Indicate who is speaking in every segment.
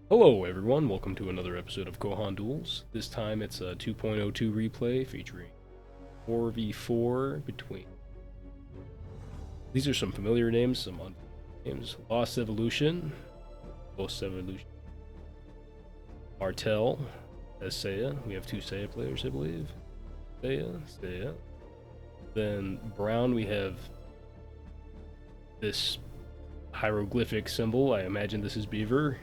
Speaker 1: Hello everyone, welcome to another episode of Kohan Duels. This time it's a 2.02 replay featuring 4v4 between... These are some familiar names, some unfamiliar names. JLosevolution, Martel, as Seiya. We have two Seiya players, I believe. Seiya. Then Brown, we have this hieroglyphic symbol. I imagine this is Beaver.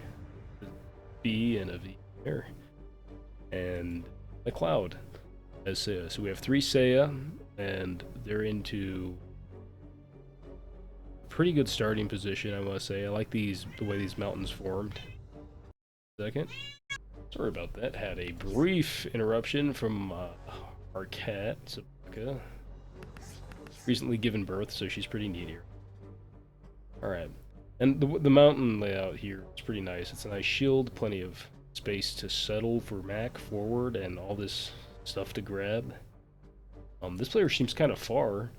Speaker 1: B and a V there. And Macleod as Seiya. So we have three Seiya, and they're into pretty good starting position, I must say. I like the way these mountains formed. Second. Sorry about that. Had a brief interruption from our cat, Sabaka. Recently given birth, so she's pretty needy. Alright. And the mountain layout here is pretty nice. It's a nice shield, plenty of space to settle for Mac forward, and all this stuff to grab. This player seems kind of far.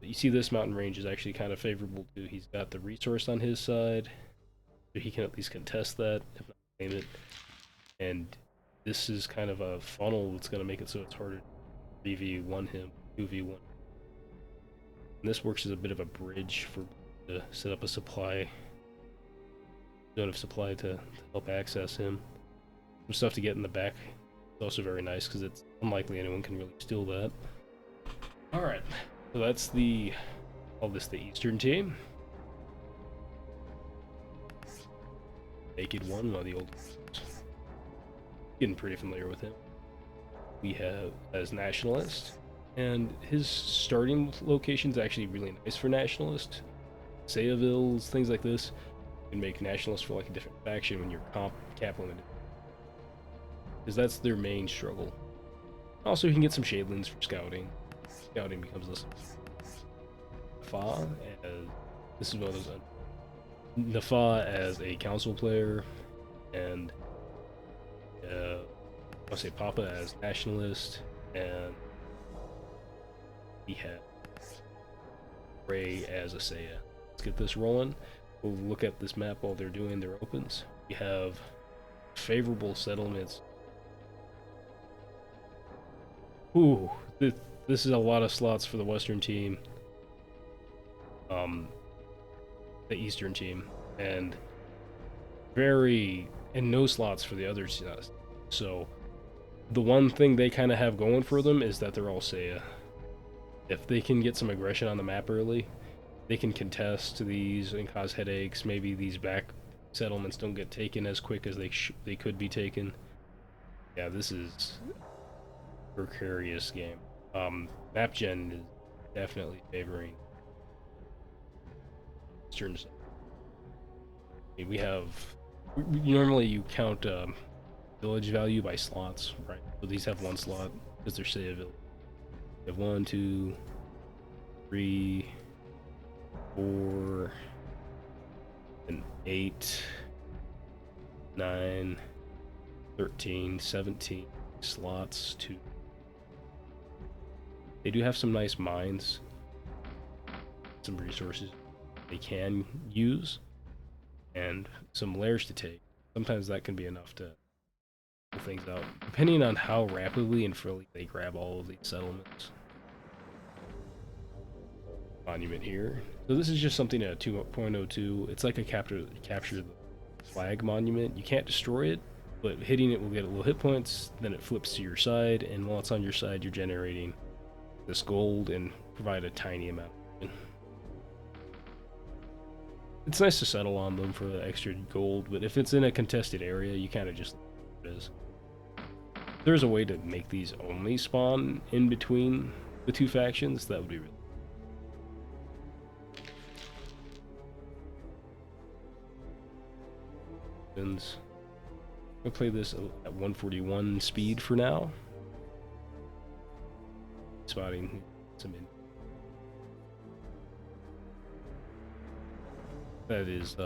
Speaker 1: But you see this mountain range is actually kind of favorable too. He's got the resource on his side, so he can at least contest that, if not claim it. And this is kind of a funnel that's going to make it so it's harder to 3v1 him, 2v1. And this works as a bit of a bridge for to set up a zone of supply to help access him. Some stuff to get in the back. It's also very nice because it's unlikely anyone can really steal that. Alright, so that's the Eastern team. Naked one of the old ones. Getting pretty familiar with him. We have as Nationalist, and his starting location is actually really nice for Nationalist. Seiyavilles, things like this. You can make Nationalists for like a different faction when you're cap limited. Because that's their main struggle. Also, you can get some Shadelins for scouting. Scouting becomes less. Nafa, this is one of those. Nafa as a council player, and I'll say Papa as Nationalist, and we have Ray as a Seiya. Let's get this rolling. We'll look at this map while they're doing their opens. We have favorable settlements. Ooh, this is a lot of slots for the Western team. The Eastern team, and no slots for the other teams. So the one thing they kind of have going for them is that they're all Seiya. If they can get some aggression on the map early, they can contest these and cause headaches. Maybe these back settlements don't get taken as quick as they could be taken. Yeah, this is a precarious game. Map gen is definitely favoring Eastern. We have normally you count village value by slots, right? So these have one slot because they're Seiya village. We have 1, 2, 3, 4, and 8, 9, 13, 17 slots to. They do have some nice mines, some resources they can use, and some layers to take. Sometimes that can be enough to pull things out, depending on how rapidly and freely they grab all of these settlements. Monument here. So this is just something at 2.02. It's like a capture the flag monument. You can't destroy it, but hitting it will get a little hit points. Then it flips to your side, and while it's on your side, you're generating this gold and provide a tiny amount. It's nice to settle on them for the extra gold, but if it's in a contested area, you kind of just leave it as. If there's a way to make these only spawn in between the two factions, that would be really. I'll play this at 141 speed for now. Spotting some in. That is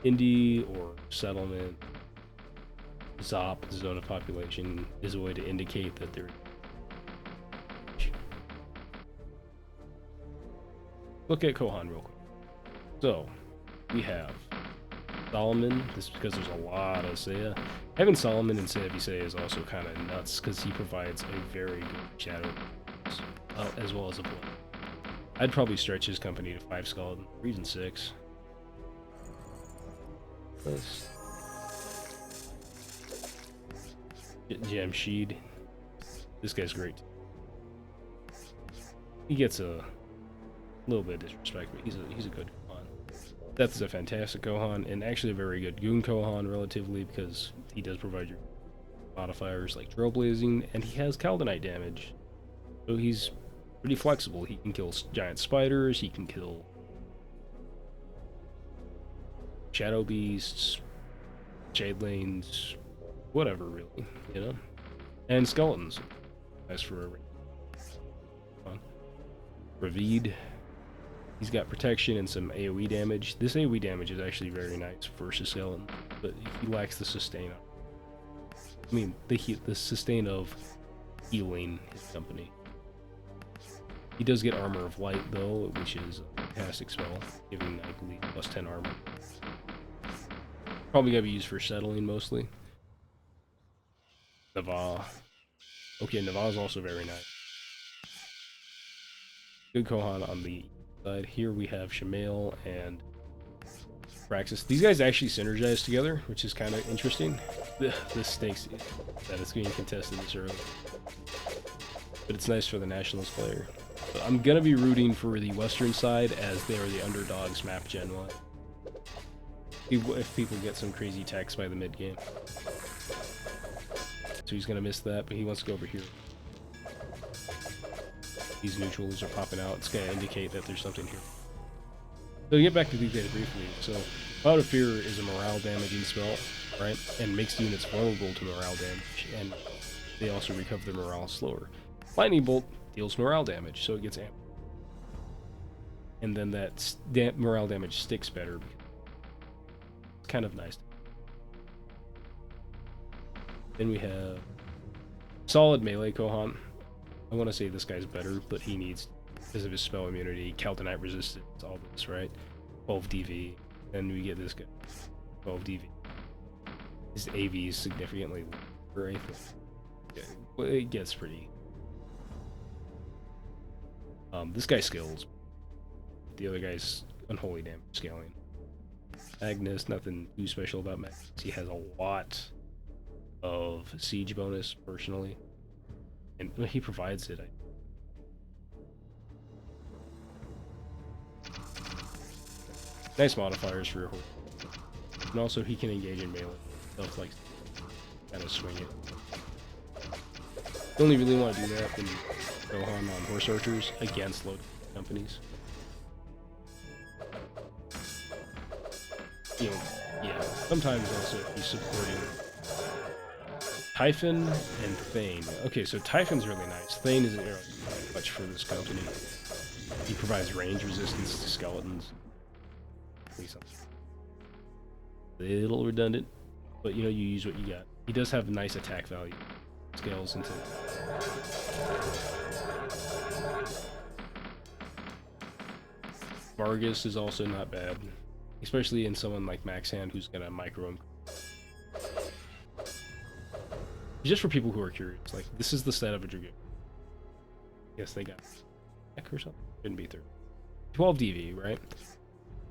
Speaker 1: indie or settlement. ZOP, zone of population, is a way to indicate that they're. Look at Kohan real quick. So we have Solomon. This is because there's a lot of Saya. Having Solomon and Saya is also kind of nuts because he provides a very good shadow as well as a blood. I'd probably stretch his company to 5 skeleton, or even 6. Nice. Jamshid. This guy's great. He gets a little bit of disrespect, but he's a good Kohan. That's a fantastic Kohan, and actually a very good Goon Kohan relatively, because he does provide your modifiers like Trailblazing, and he has Kaldonite damage. So he's pretty flexible. He can kill giant spiders, he can kill shadow beasts, shade lanes, whatever really, you know? And skeletons. Nice for a Ravid. He's got protection and some AoE damage. This AoE damage is actually very nice versus skeleton, but he lacks the sustain. I mean, the sustain of healing his company. He does get Armor of Light though, which is a fantastic spell, giving I believe plus 10 armor. Probably gotta be used for settling mostly. Nafa. Okay, Nafa is also very nice. Good Kohan on the side. Here we have Shamail and Praxis. These guys actually synergize together, which is kind of interesting. This stinks that it's being contested this early. But it's nice for the Nationals player. But I'm going to be rooting for the Western side as they are the underdogs map Gen 1. If people get some crazy attacks by the mid game. So he's going to miss that, but he wants to go over here. These neutrals are popping out. It's going to indicate that there's something here. So to get back to these guys briefly, so Cloud of Fear is a morale damaging spell, right? And makes units vulnerable to morale damage, and they also recover their morale slower. Lightning Bolt deals morale damage, so it gets amped. And then that morale damage sticks better. It's kind of nice. Then we have solid melee Kohan. I want to say this guy's better, but he needs, because of his spell immunity, Kaldonite resistance, all this, right? 12 DV. Then we get this guy, 12 DV. His AV is significantly lower, I think. Yeah, well, it gets pretty. This guy skills. The other guy's unholy damage scaling. Magnus, nothing too special about Magnus. He has a lot of siege bonus personally, and he provides it. Nice modifiers for your horse, and also he can engage in melee stuff like kind of swing it. You only really want to do that when you go on horse archers against low companies. You know, yeah. Sometimes also if you're supporting Typhon and Thane. Okay, so Typhon's really nice. Thane isn't really much for this company. He provides range resistance to skeletons. A little redundant, but you know, you use what you got. He does have nice attack value. Scales into Vargas is also not bad, especially in someone like Max Hand who's gonna micro him. Just for people who are curious, like this is the stat of a Dragoon. Yes, they got Heck or something. Shouldn't be 30. 12 DV, right?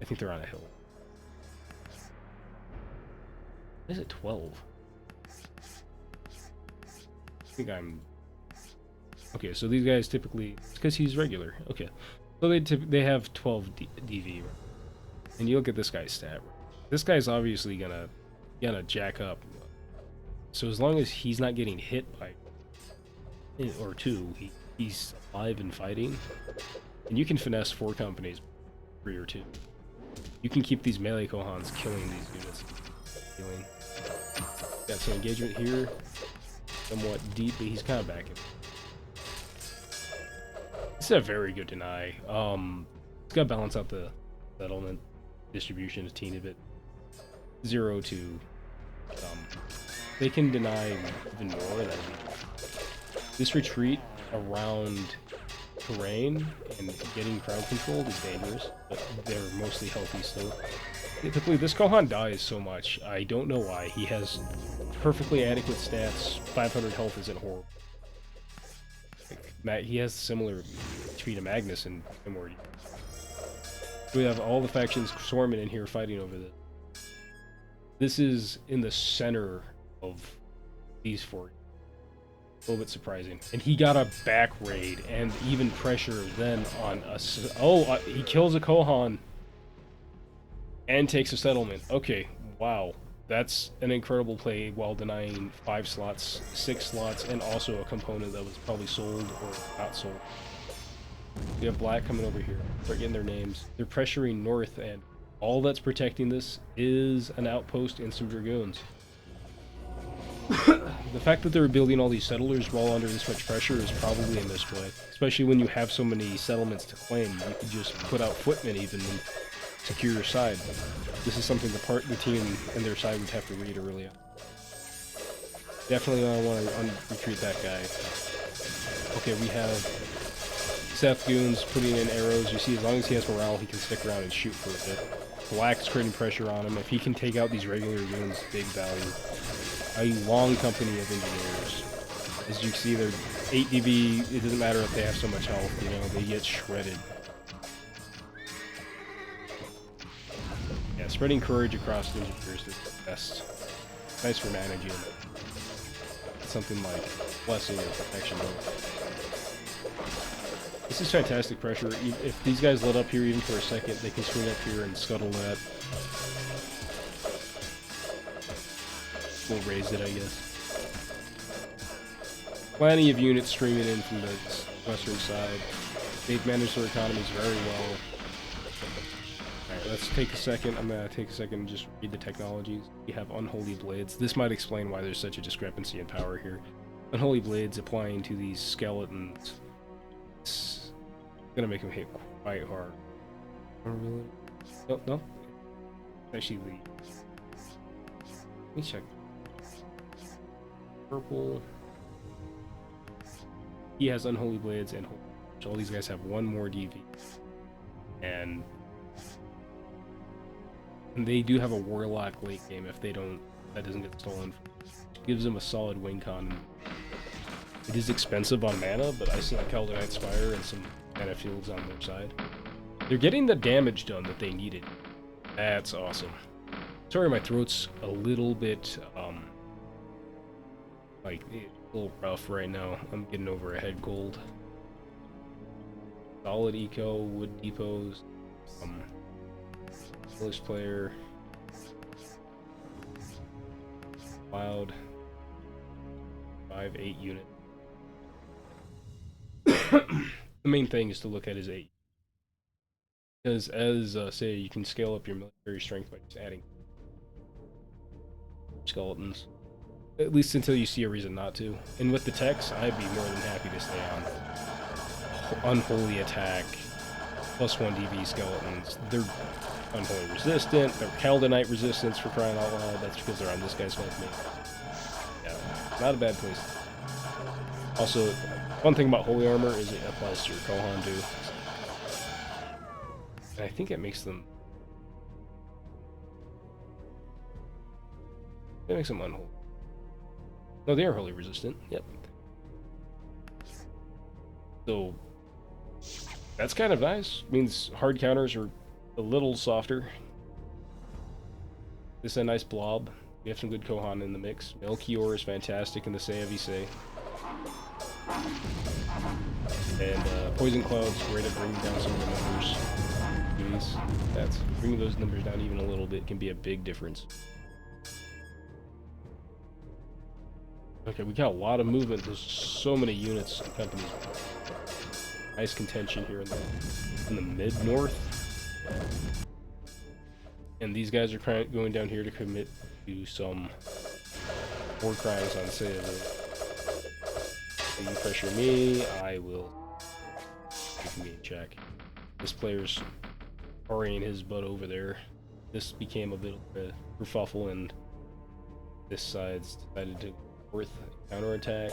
Speaker 1: I think they're on a hill. Why is it 12? I think I'm... Okay, so these guys typically... It's because he's regular. Okay. So they have 12 DV, right? And you look at this guy's stat. This guy's obviously gonna jack up. So as long as he's not getting hit by... or two, he's alive and fighting. And you can finesse 4 companies, 3 or 2. You can keep these melee Kohans killing these units. Healing. Got some engagement here. Somewhat deep, but he's kind of backing. This is a very good deny. It's got to balance out the settlement distribution a teeny bit. 0 to... they can deny even more than this retreat around terrain and getting crowd controlled is dangerous, but they're mostly healthy still. Typically, this Kohan dies so much. I don't know why. He has perfectly adequate stats. 500 health isn't horrible. He has similar HP to Magnus and Immortal. We have all the factions swarming in here fighting over this. This is in the center of these four. A little bit surprising. And he got a back raid and even pressure then on us. Oh, he kills a Kohan and takes a settlement. Okay, wow. That's an incredible play while denying 5 slots, 6 slots, and also a component that was probably sold or not sold. We have black coming over here. They're getting their names. They're pressuring north, and all that's protecting this is an outpost and some dragoons. The fact that they're building all these settlers while under this much pressure is probably a misplay. Especially when you have so many settlements to claim. You could just put out footmen even and secure your side. This is something the team and their side would have to read early on. Definitely don't want to retreat that guy. Okay, we have Seth Goons putting in arrows. You see, as long as he has morale, he can stick around and shoot for a bit. Black's creating pressure on him. If he can take out these regular goons, big value. A long company of engineers. As you see, they're 8 DB. It doesn't matter if they have so much health, you know, they get shredded. Yeah, spreading courage across the engineers is the best. Nice for managing it. Something like blessing or protection. This is fantastic pressure. If these guys let up here even for a second, they can swing up here and scuttle that. We'll raise it, I guess. Plenty of units streaming in from the western side. They've managed their economies very well. Alright, let's take a second. I'm gonna take a second and just read the technologies. We have Unholy Blades. This might explain why there's such a discrepancy in power here. Unholy Blades applying to these skeletons. It's gonna make them hit quite hard. Oh, really? Oh, no. Actually, let me check. Purple. He has Unholy Blades and all these guys have 1 more DV. And they do have a Warlock late game if they don't, that doesn't get stolen. It gives them a solid win con. It is expensive on mana, but I see Caldonite Spire and some mana fields on their side. They're getting the damage done that they needed. That's awesome. Sorry, my throat's a little bit, like, a little rough right now. I'm getting over a head cold. Solid eco, wood depots, English player, Cloud, 5-8 unit. The main thing is to look at his 8. Because as, say, you can scale up your military strength by just adding skeletons. At least until you see a reason not to. And with the techs, I'd be more than happy to stay on. Unholy Attack, +1 DV skeletons. They're Unholy Resistant, they're Caldonite Resistance for crying out loud. That's because they're on this guy's health mate. Yeah, not a bad place. Also, one thing about Holy Armor is it applies to your Kohan too. And I think it makes them... It makes them unholy. No, they are Holy Resistant, yep. So, that's kind of nice. Means hard counters are a little softer. This is a nice blob. We have some good Kohan in the mix. Melchior is fantastic in the Say of Say. And Poison Cloud's great at bringing down some of the numbers. That's bringing those numbers down even a little bit can be a big difference. Okay, we got a lot of movement. There's so many units and companies. Nice contention here in the mid-north. And these guys are going down here to commit to some war crimes on Say. You pressure me, I will keep me in check. This player's hurrying his butt over there. This became a bit of a kerfuffle, and this side's decided to worth counterattack.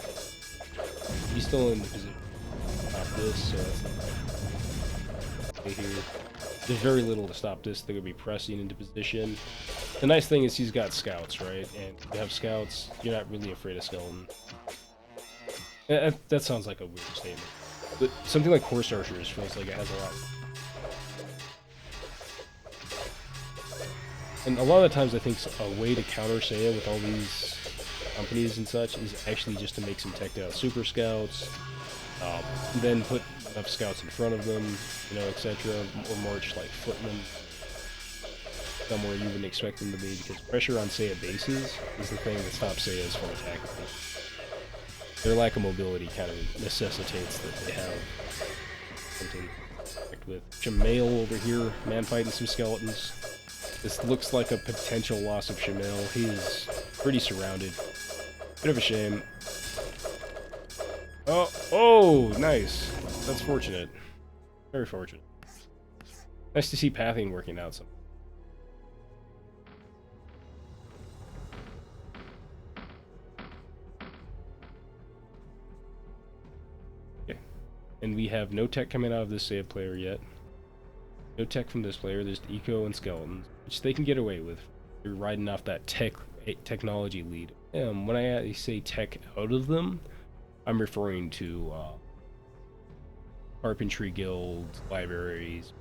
Speaker 1: He's still in the position of this, so that's not right here. there's very little to stop this. They're gonna be pressing into position. The nice thing is he's got scouts, right? And if you have scouts, you're not really afraid of skeleton. That sounds like a weird statement. But something like horse archers feels like it has a lot. And a lot of the times I think a way to counter Seiya with all these companies and such is actually just to make some teched out super scouts, then put enough scouts in front of them, you know, etc., or march like footmen somewhere you wouldn't expect them to be, because pressure on Seiya bases is the thing that stops Seiyas from attacking. Their lack of mobility kind of necessitates that they have something to act with. Shamail over here, man fighting some skeletons. This looks like a potential loss of Shamail. He's pretty surrounded. Bit of a shame. Oh, nice. That's fortunate. Very fortunate. Nice to see pathing working out some. Okay. And we have no tech coming out of this save player yet. No tech from this player. There's eco and skeletons, which they can get away with. You're riding off that technology lead. When I say tech out of them, I'm referring to carpentry guilds, libraries,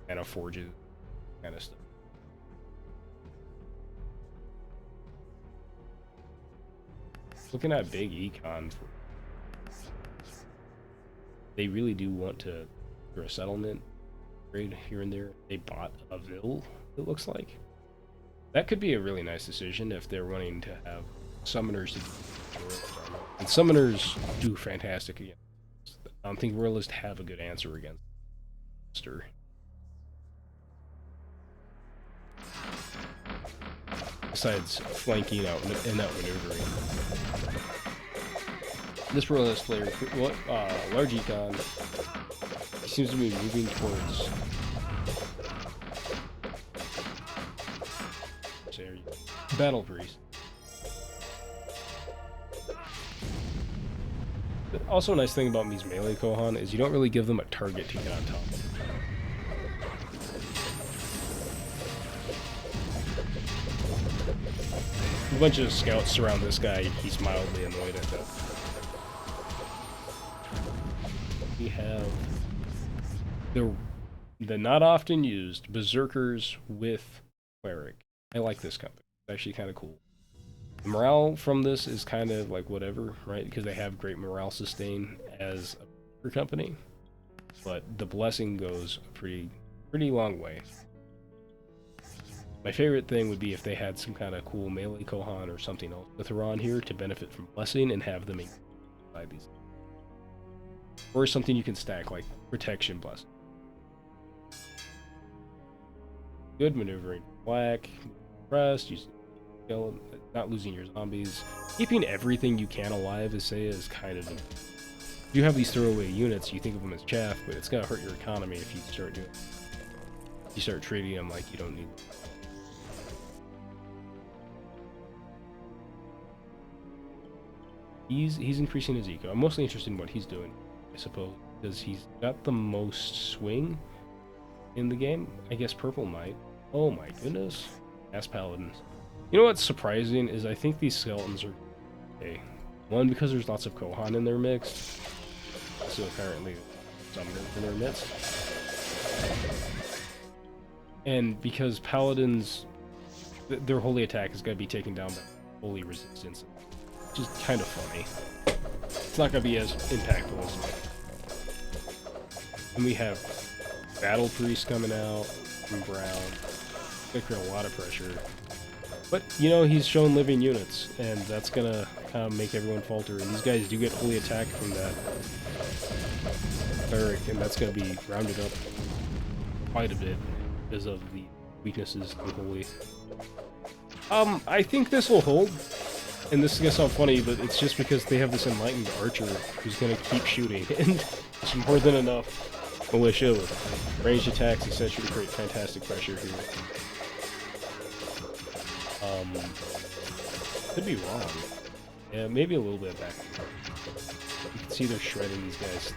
Speaker 1: and forges, kind of stuff. Looking at big econ, they really do want to for a settlement trade here and there. They bought a Ville, it looks like. That could be a really nice decision if they're wanting to have summoners to do. And summoners do fantastic against. I don't think royalists have a good answer against monster. Besides flanking out and out maneuvering. This royalist player, large econ, he seems to be moving towards battle priest. Also, a nice thing about these melee Kohan is you don't really give them a target to get on top of. A bunch of scouts surround this guy. He's mildly annoyed at that. We have the not often used berserkers with cleric. I like this company. It's actually kind of cool. The morale from this is kind of like whatever, right? Because they have great morale sustain as a company, but the blessing goes a pretty long way. My favorite thing would be if they had some kind of cool melee Kohan or something else to throw on here to benefit from blessing and have them inside these, or something you can stack like protection blessing. Good maneuvering, black, pressed, using not losing your zombies. Keeping everything you can alive as Seiya is kind of... If you have these throwaway units, you think of them as chaff, but it's gonna hurt your economy if you start doing... You start treating them like you don't need them. He's increasing his eco. I'm mostly interested in what he's doing, I suppose, because he's got the most swing in the game. I guess purple might. Oh my goodness. Ass paladins. You know what's surprising is I think these skeletons are okay. One, because there's lots of Kohan in their mix. Also, apparently, some in their midst. And because paladins, their holy attack is going to be taken down by holy resistance. Which is kind of funny. It's not going to be as impactful as... And we have battle priests coming out from Brown. They create a lot of pressure. But, you know, he's shown living units, and that's gonna kind of make everyone falter. And these guys do get holy attack from that cleric, and that's gonna be rounded up quite a bit because of the weaknesses in holy. I think this will hold, and this is gonna sound funny, but it's just because they have this enlightened archer who's gonna keep shooting, and it's more than enough militia with ranged attacks, etc., to create fantastic pressure here. Could be wrong. Yeah, maybe a little bit back. You can see they're shredding these guys.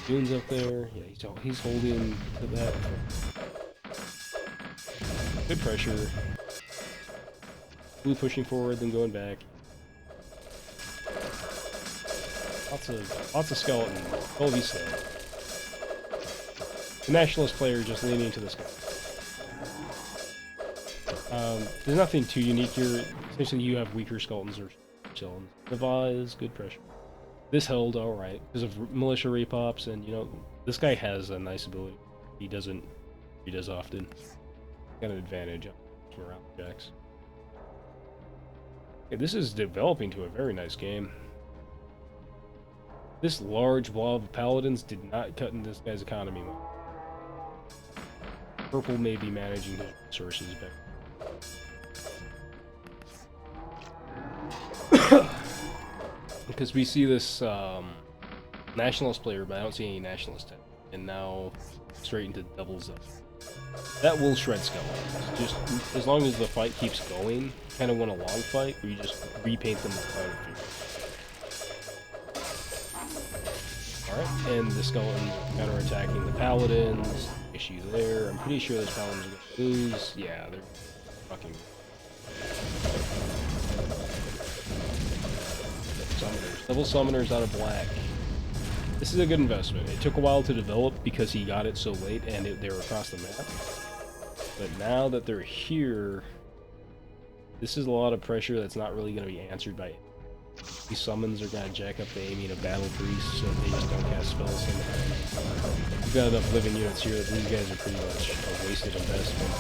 Speaker 1: Dunes up there. Yeah, he's holding to that. Good pressure. Blue pushing forward, then going back. Lots of skeleton. Holy slow. The nationalist player just leaning into the skeleton. There's nothing too unique here. Essentially, you have weaker skeletons or chillins. Nafa is good pressure. This held alright because of militia repops, and you know, this guy has a nice ability. He does often. Got an advantage on morale checks. Okay, this is developing to a very nice game. This large blob of paladins did not cut in this guy's economy much. Purple may be managing his resources better. Because we see this nationalist player, but I don't see any nationalist tech. And now straight into doubles up. That will shred skeletons. Just as long as the fight keeps going, kind of want a long fight where you just repaint them with powder. Alright, and the skeletons are counterattacking the paladins. Issue there. I'm pretty sure those paladins are going to lose. Yeah, they're fucking. Summoners. Double summoners out of black. This is a good investment. It took a while to develop because he got it so late and they were across the map. But now that they're here, this is a lot of pressure that's not really going to be answered by it. These summons are going to jack up the aiming of battle priests so they just don't cast spells sometimes. We've got enough living units here that these guys are pretty much a wasted investment.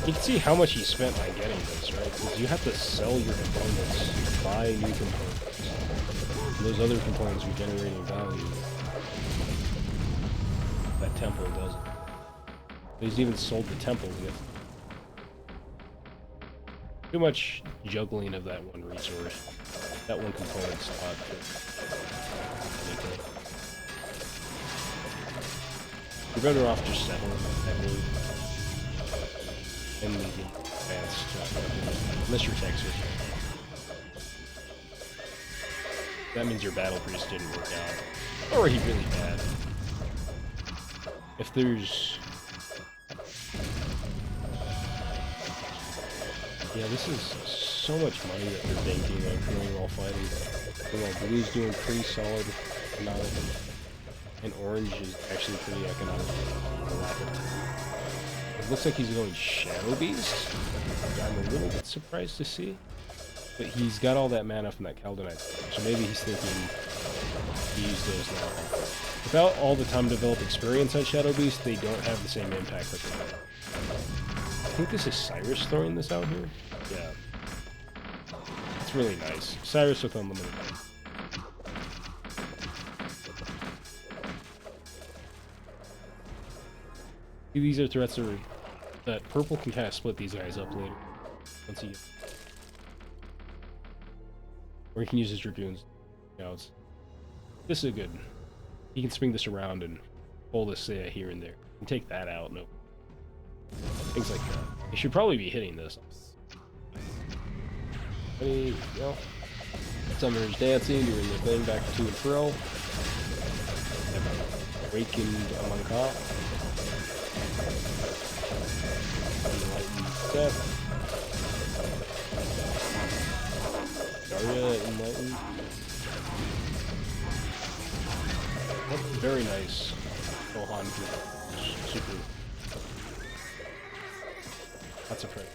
Speaker 1: You can see how much he spent on getting this, right? Because you have to sell your components, buy new components. And those other components are generating value. That temple doesn't. He's even sold the temple to get too much juggling of that one resource. That one component's not good. You're better off just settling that move. And leaving advanced unless you're Texas. That means your battle priest didn't work out. Or he really bad. If there's... Yeah, this is so much money that they're banking on doing while fighting. Well, blue's doing pretty solid economically. And orange is actually pretty economical. It looks like he's going Shadow Beast. I'm a little bit surprised to see. But he's got all that mana from that Kaldonite, so maybe he's thinking he used those now. Without all the time to develop experience on Shadow Beast, they don't have the same impact that they have. I think this is Cyrus throwing this out here. Yeah. It's really nice. Cyrus with unlimited life. These are threats that purple can kind of split these guys up later. Once he gets... Or he can use his dragoons. This is good. He can swing this around and pull this here and there. You can take that out, no. Things like that. He should probably be hitting this. There you go. Summoners dancing, doing the thing back to and fro. Awakened among cop. Enlightened step. Daria enlightened. That's very nice. Kohan super. That's a friend.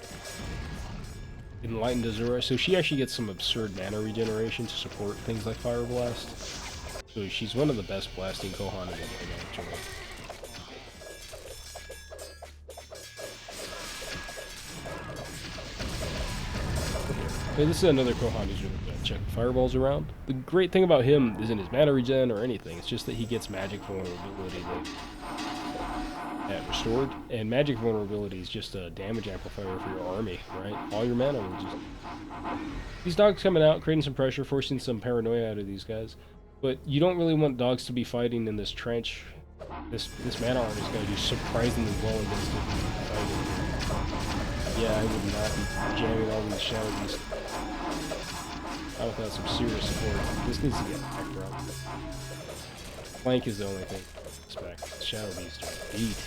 Speaker 1: Enlightened Azura, so she actually gets some absurd mana regeneration to support things like Fire Blast. So she's one of the best blasting Kohan in the game, actually. So this is another Kohan who's really good. Check fireballs around. The great thing about him isn't his mana regen or anything, it's just that he gets magic vulnerability that restored, and magic vulnerability is just a damage amplifier for your army, right? All your mana will just... These dogs coming out, creating some pressure, forcing some paranoia out of these guys, but you don't really want dogs to be fighting in this trench. This mana arm is going to do surprisingly well against it. Yeah, I would not be jamming all these Shadow Beasts. Not without some serious support. This needs to get back, bro. Flank is the only thing I expect. Shadow Beast are beat.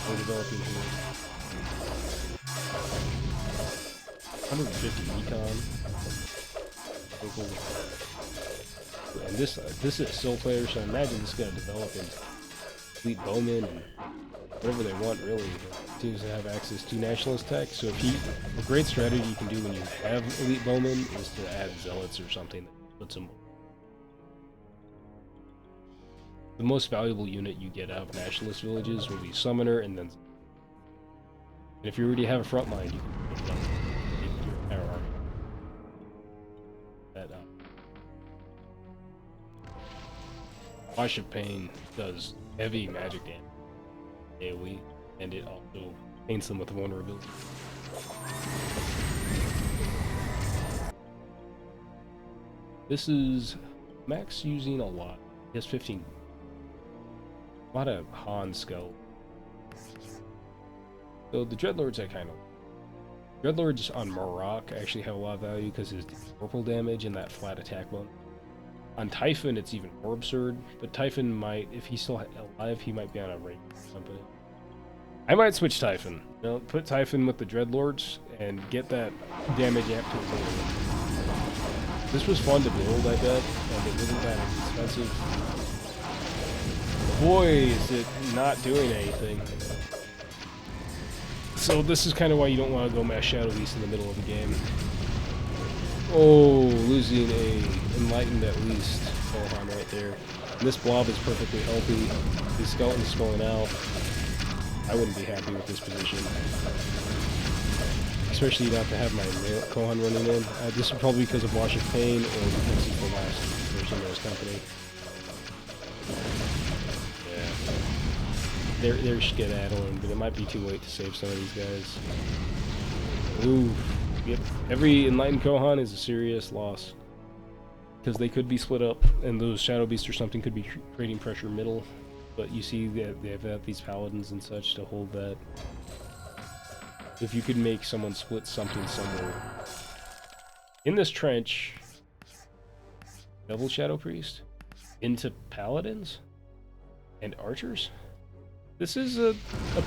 Speaker 1: We're developing here. 150 econ. And this is a Soul player, so I imagine this is going to develop into elite bowmen and whatever they want, really. It seems to have access to nationalist tech, so if a great strategy you can do when you have elite bowmen is to add zealots or something that puts them. The most valuable unit you get out of nationalist villages will be summoner and then. And if you already have a front line, you can put it on your power army. That Wash of Pain does heavy magic damage AoE, and it also paints them with vulnerability. This is Max using a lot. He has 15. A lot of Han skull. So the Dreadlords I kind of. Dreadlords on Marok actually have a lot of value because his purple damage and that flat attack bonus. On Typhon, it's even more absurd, but Typhon might, if he's still alive, he might be on a rank company. I might switch Typhon. You know, put Typhon with the Dreadlords and get that damage amp to his level. This was fun to build, I bet, and it wasn't that expensive. Boy, is it not doing anything. So this is kind of why you don't want to go mass Shadow Beast in the middle of the game. Oh, losing a Enlightened at least. Kohan right there. And this blob is perfectly healthy. His skeleton's falling out. I wouldn't be happy with this position. Especially not to have my Kohan running in. This is probably because of Wash of Pain or because he's the last person in his company. Yeah. They're skedaddling, but it might be too late to save some of these guys. Ooh. Yep. Every Enlightened Kohan is a serious loss. Because they could be split up, and those Shadow Beasts or something could be creating pressure middle. But you see that they have these paladins and such to hold that. If you could make someone split something somewhere. In this trench, double Shadow Priest into paladins and archers. This is a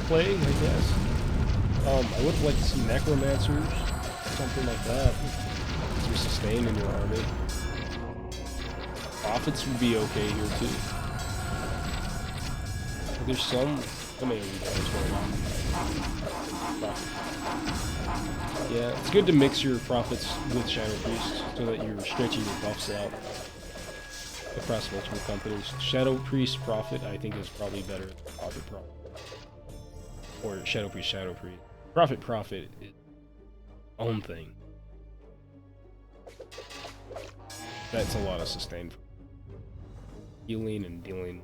Speaker 1: plague, I guess. I would like to see necromancers, something like that. Some sustain in your army. Prophets would be okay here too. There's some AoE guys going on. Yeah, it's good to mix your prophets with Shadow Priests so that you're stretching your buffs out across multiple companies. Shadow Priest Prophet, I think, is probably better than Prophet. Or Shadow Priest. Prophet is own thing. That's a lot of sustain. Healing and dealing.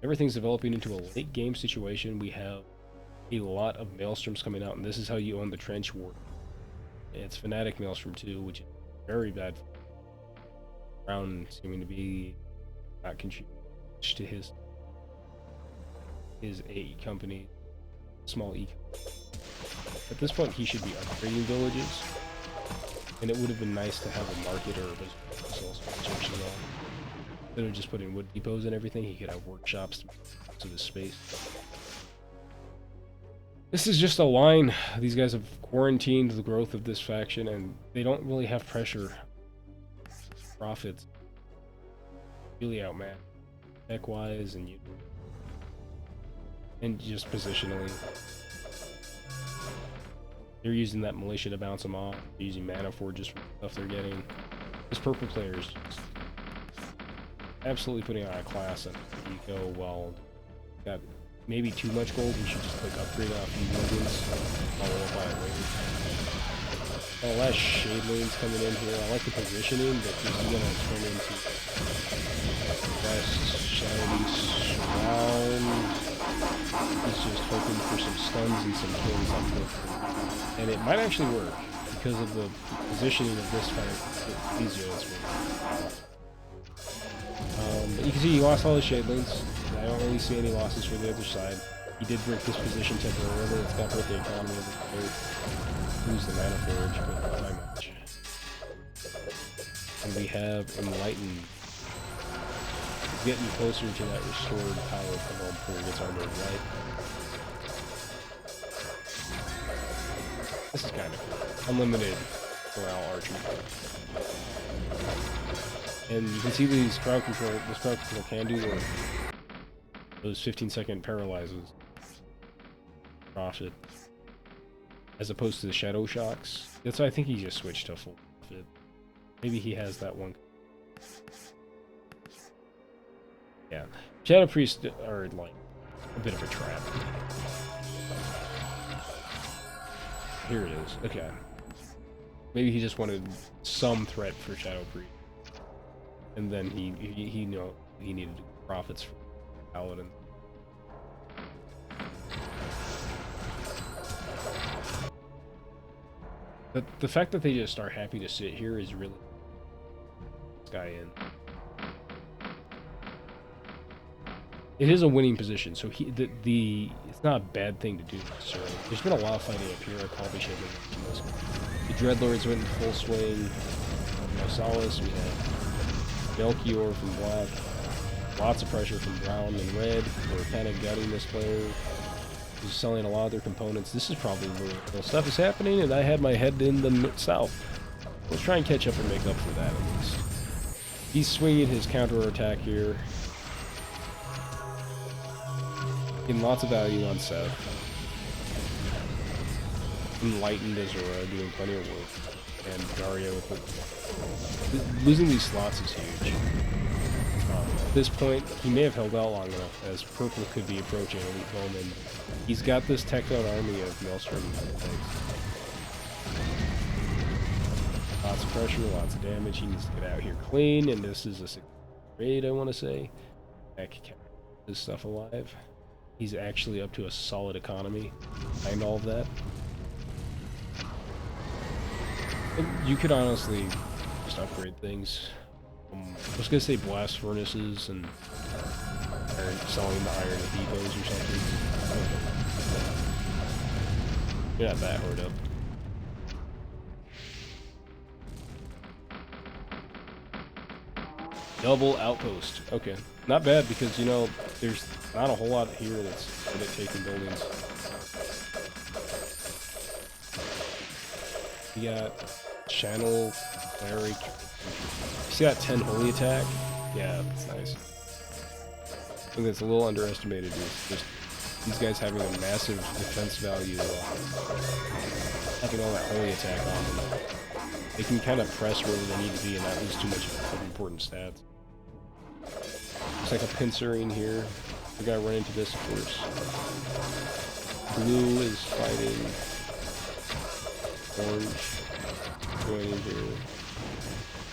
Speaker 1: Everything's developing into a late game situation. We have a lot of Maelstroms coming out, and this is how you own the trench war. It's Fnatic Maelstrom 2, which is very bad. Brown seeming to be not contributing to his A company, small E. At this point, he should be upgrading villages, and it would have been nice to have a market or a business situation on. Instead of just putting wood depots and everything, he could have workshops to the space. This is just a line. These guys have quarantined the growth of this faction, and they don't really have pressure. Profits really outmatched tech-wise and just positionally. They're using that militia to bounce them off. They're using mana forges for stuff they're getting. This purple player is just absolutely putting on a class and eco while got maybe too much gold. We should just like upgrade a few buildings. Follow up on it later. Oh, last shade lane's coming in here. I like the positioning, but this is gonna turn into last shadowy shroud. He's just hoping for some stuns and some kills on the, and it might actually work because of the positioning of this fight. These units will. But you can see he lost all his shade lanes. I don't really see any losses for the other side. He did break this position temporarily. It's got hurt the economy of the fight. Lose the mana forge, but not by much. And we have Enlightened. He's getting closer to that restored power level before he gets armored, right? This is kind of cool. Unlimited morale archery. And you can see these crowd control, this crowd control can do work. Those 15-second paralyzes. Profit. As opposed to the shadow shocks. That's why I think he just switched to full profit. Maybe he has that one. Yeah. Shadow Priests are like a bit of a trap. Here it is. Okay. Maybe he just wanted some threat for Shadow Priest. And then he knew he needed profits for Paladin. But the fact that they just are happy to sit here is really this guy in. It is a winning position, so it's not a bad thing to do necessarily. There's been a lot of fighting up here. I probably should have mentioned this. The Dreadlords went in full swing. Solace, we have Melchior from black. Lots of pressure from brown and red. We're kind of gutting this player. He's selling a lot of their components. This is probably where real stuff is happening, and I had my head in the south. Let's try and catch up and make up for that at least. He's swinging his counter-attack here. Getting lots of value on Seth. Enlightened Azura doing plenty of work. And Dario with it. Losing these slots is huge. At this point, he may have held out long enough, as Purple could be approaching Elite Bowman. He's got this teched out army of Maelstrom. Lots of pressure, lots of damage. He needs to get out here clean, and this is a raid, I want to say. Back this stuff alive. He's actually up to a solid economy behind all of that. And you could honestly just upgrade things. I was gonna say blast furnaces and selling the iron at depots or something. You're not that hard up. Double outpost. Okay. Not bad because, you know, there's not a whole lot here that's good at taking buildings. You got Channel, Cleric. You see that 10 holy attack? Yeah, that's nice. I think that's a little underestimated. Is just these guys having a massive defense value, having all that holy attack on them. They can kind of press wherever they need to be and not lose too much of important stats. Looks like a pincer in here. We gotta run into this, of course. Blue is fighting orange. Going in here.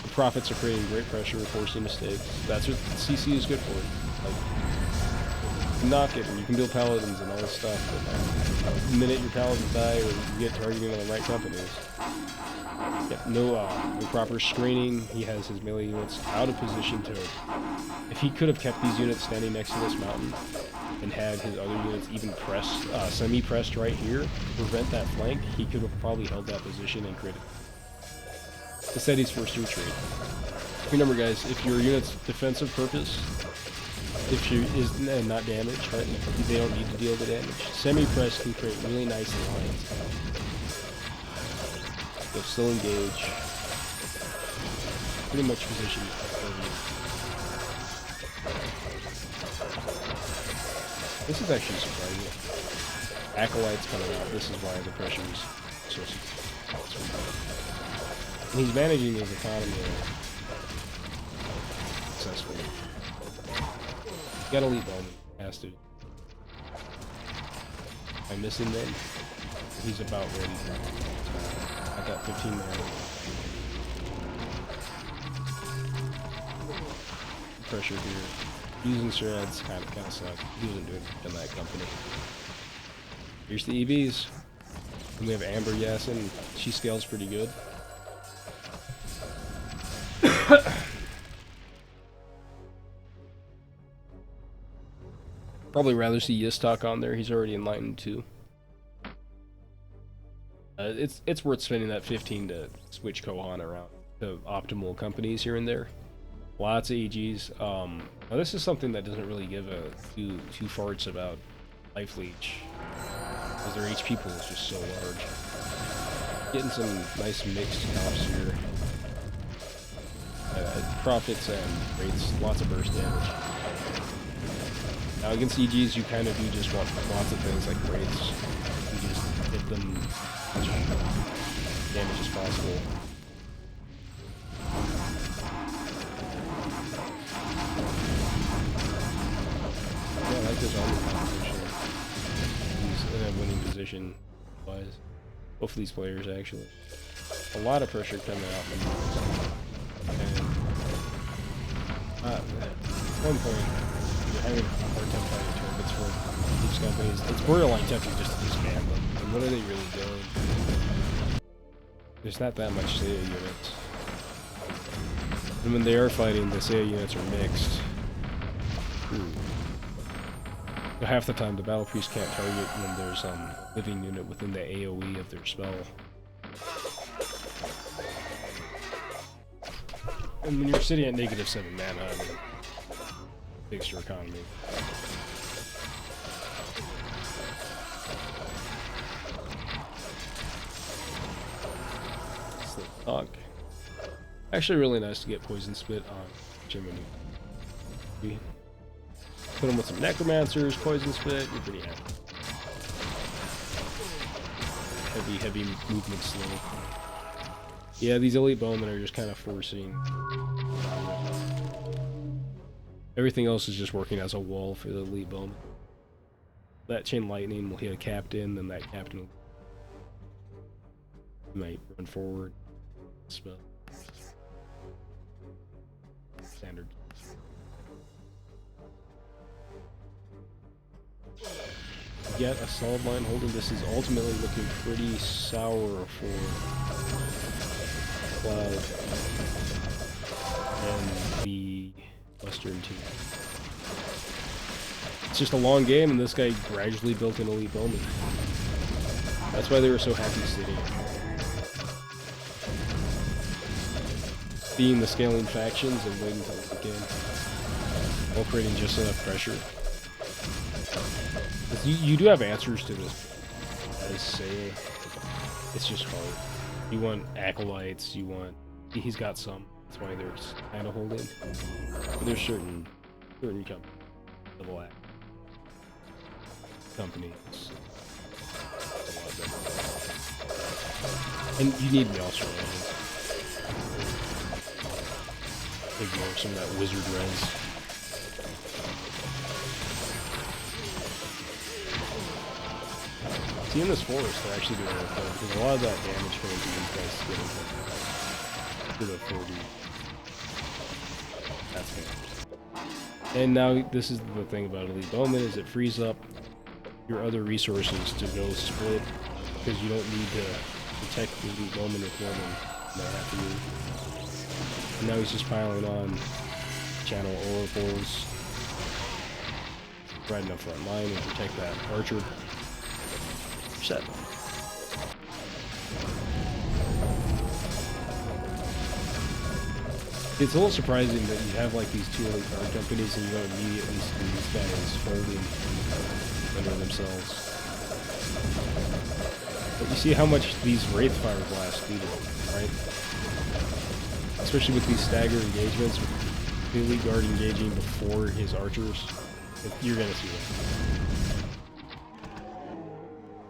Speaker 1: The Prophets are creating great pressure, forcing mistakes. That's what CC is good for. Like, you can knock it, and you can build paladins and all this stuff, but the minute your paladins die, or you get targeted on the right companies. Yep, no proper screening. He has his melee units out of position to... If he could have kept these units standing next to this mountain, and had his other units even pressed, semi-pressed right here, to prevent that flank, he could have probably held that position and created... Instead, he's forced to retreat. Remember, guys, if your unit's defensive purpose, if you is not damage, right? They don't need to deal the damage. Semi-press can create really nice lines. They'll still engage. Pretty much position. This is actually surprising. Acolytes coming out. This is why the pressure is so and he's managing his economy successfully. You got Elite Bowman. Has to. I'm missing them. He's about ready. I got 15 mana. Pressure here. Using shreds kind of sucks. He wasn't doing it in that company. Here's the EVs. And we have Amber Yasin. She scales pretty good. Probably rather see Yistok on there. He's already enlightened too. It's worth spending that 15 to switch Kohan around. the optimal companies here and there. Lots of EGs. Now this is something that doesn't really give a two farts about life leech, because their HP pool is just so large. Getting some nice mixed comps here. Profits and rates, lots of burst damage. Now against EGs, you kind of do just want lots of things like rates. You just hit them as much damage as possible. Yeah, I like this armor composition. He's in a winning position, wise. Both of these players, actually. A lot of pressure coming out from them. And at one point, you're having a hard time finding targets for these companies. It's borderline tempting just to disband them. And what are they really doing? There's not that much SEA units. And when they are fighting, the SEA units are mixed. So half the time, the Battle Priest can't target when there's a living unit within the AoE of their spell. And when you're sitting at -7 mana, I mean, fix your economy. Slip Dog. Actually, really nice to get Poison Spit on Jiminy. Put them with some Necromancers, Poison Spit, you're pretty happy. Heavy movement slow. Yeah, these elite bowmen are just kind of forcing. Everything else is just working as a wall for the elite bowman. That chain lightning will hit a captain, then that captain might run forward. Spell. Standard. Get a solid line holding. This is ultimately looking pretty sour for Cloud and the Western team. It's just a long game, and this guy gradually built an elite bowman. That's why they were so happy sitting. Being the scaling factions and waiting until the game, while creating just enough pressure. You do have answers to this, as say. It's just hard. You want acolytes, you want... He's got some, that's why they're kind of holding. But there's certain companies. A lot better. And you need Maelstrom. Ignore some of that wizard res. See, in this forest, they're actually doing okay, because a lot of that damage coming to these guys to the 40. That's fair. And now, this is the thing about Elite Bowman, is it frees up your other resources to go split, because you don't need to protect the Elite Bowman with more than half of you. And now he's just piling on channel oracles, riding up front line and protect that archer. Set. It's a little surprising that you have like these two elite card companies and you don't immediately see these guys folding under themselves. But you see how much these Wraith Fire Blasts do to them, right? Especially with these stagger engagements, with the elite guard engaging before his archers. You're gonna see that.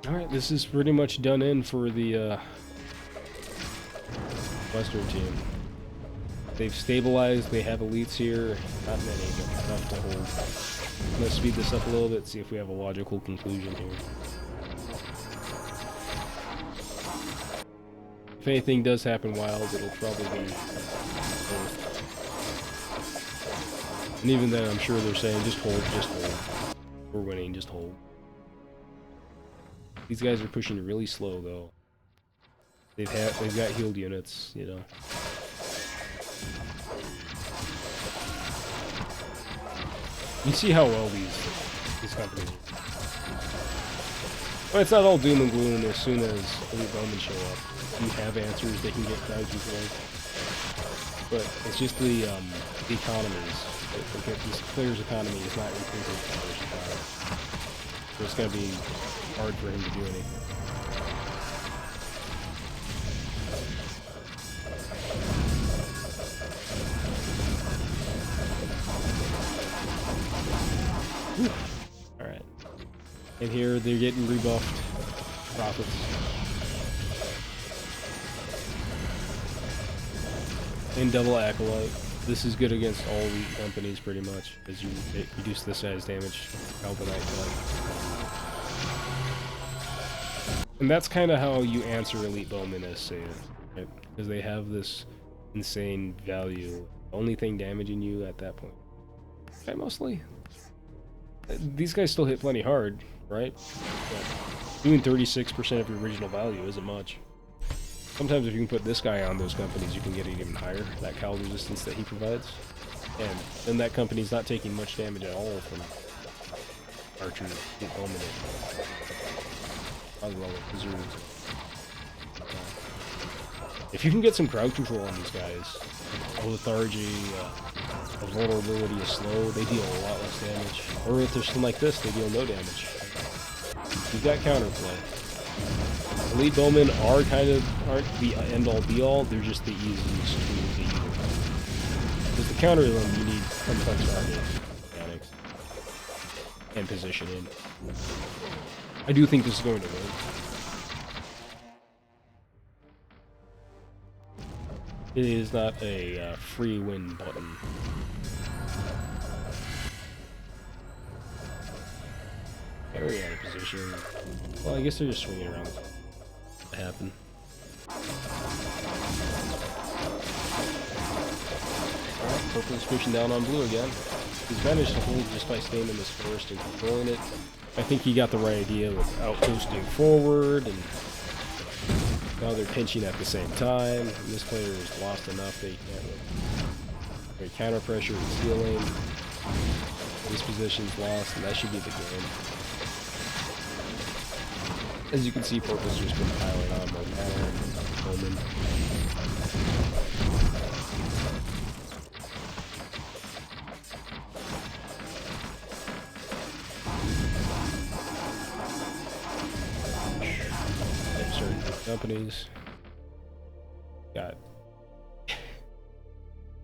Speaker 1: Alright, this is pretty much done in for the Western team. They've stabilized, they have elites here, not many, but enough to hold. I'm going to speed this up a little bit, see if we have a logical conclusion here. If anything does happen wild, it'll probably be hold. And even then, I'm sure they're saying, just hold, just hold. We're winning, just hold. These guys are pushing really slow, though. They've got healed units, you know. You see how well these companies are. Well, it's not all doom and gloom as soon as elite bowmen show up. You have answers, they can get crowds you for. but it's just the economies. This player's economy is not increasing the player's economy. So it's going to be hard for him to do anything. Alright. And here they're getting rebuffed. Profits. And double acolyte. This is good against all elite companies pretty much, as you reduce the size damage. Albinite type. And that's kind of how you answer elite bowmen as Saiyans, right? Because they have this insane value. The only thing damaging you at that point. Okay, mostly. These guys still hit plenty hard, right? But doing 36% of your original value isn't much. Sometimes if you can put this guy on those companies, you can get it even higher, that cal resistance that he provides. And then that company's not taking much damage at all from archer bowmen. If you can get some crowd control on these guys, lethargy, vulnerability is slow, they deal a lot less damage. Or if they're still like this, they deal no damage. You've got counterplay. Elite bowmen aren't the end-all be-all, they're just the easiest tool to use. Because to counter them, you need complex target mechanics and positioning. I do think this is going to work. It is not a free win button. Very out of position. Well, I guess they're just swinging around. What happened? Alright, purple is pushing down on blue again. He's managed to hold just by staying in this forest and controlling it. I think he got the right idea with outposting forward, and now they're pinching at the same time. And this player is lost enough they can't really counter pressure and stealing. This position's lost, and that should be the game. As you can see, purple's just been piling on more mana and bowmen. Certain companies got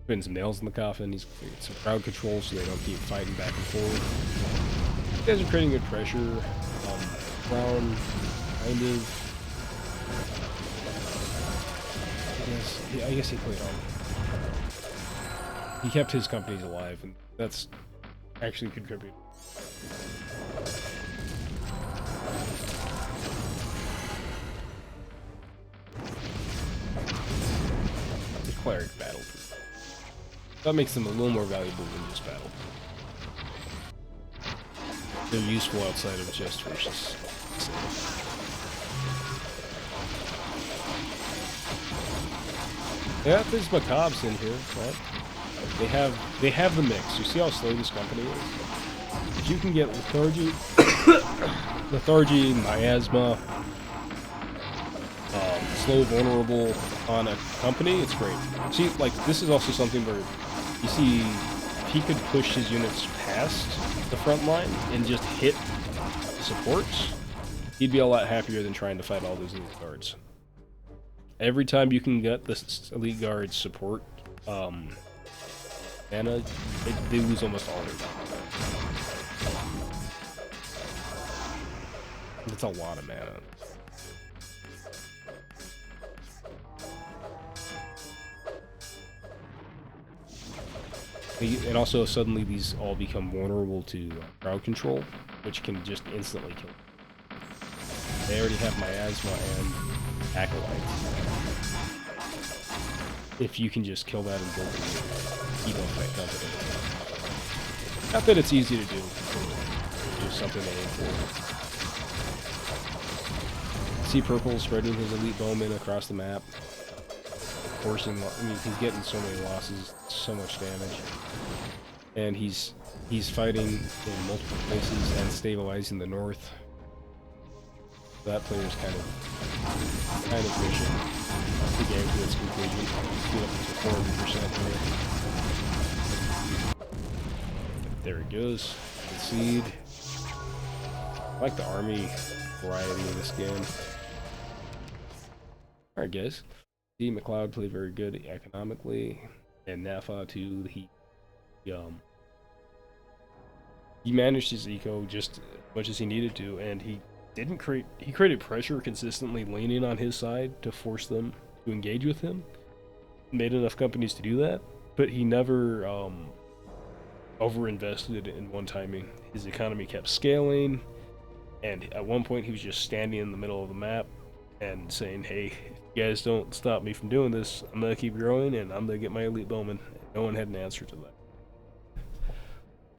Speaker 1: putting some nails in the coffin. He's getting some crowd control so they don't keep fighting back and forth. You guys are creating good pressure. Brown kind of. I guess he played on. He kept his companies alive, and that's actually contributed. Declared battleproof. That makes them a little more valuable than just battle. They're useful outside of just versus. Yeah, there's macabres in here, right? They have the mix. You see how slow this company is? If you can get lethargy, miasma, slow, vulnerable on a company, it's great. See, like, this is also something where, you see, if he could push his units past the front line and just hit supports, he'd be a lot happier than trying to fight all those elite guards. Every time you can get this elite guard support mana, they lose almost all their value. It's a lot of mana. And also, suddenly these all become vulnerable to crowd control, which can just instantly kill them. They already have miasma and acolytes. If you can just kill that and build it, keep up that company. Not that it's easy to do, just something to aim for. See Purple spreading his elite bowmen across the map. Forcing, I mean, he's getting so many losses, so much damage. And he's fighting in multiple places and stabilizing the north. That player is kind of pushing the game to its conclusion. Get up to 400% there. There it goes. Concede. I like the army variety of this game. Alright guys. See, Macleod played very good economically. And Nafa too, he managed his eco just as much as he needed to, and he created pressure consistently leaning on his side to force them to engage with him. Made enough companies to do that, but he never overinvested in one timing. His economy kept scaling, and at one point he was just standing in the middle of the map and saying, hey, if you guys don't stop me from doing this, I'm gonna keep growing and I'm gonna get my elite bowmen. No one had an answer to that.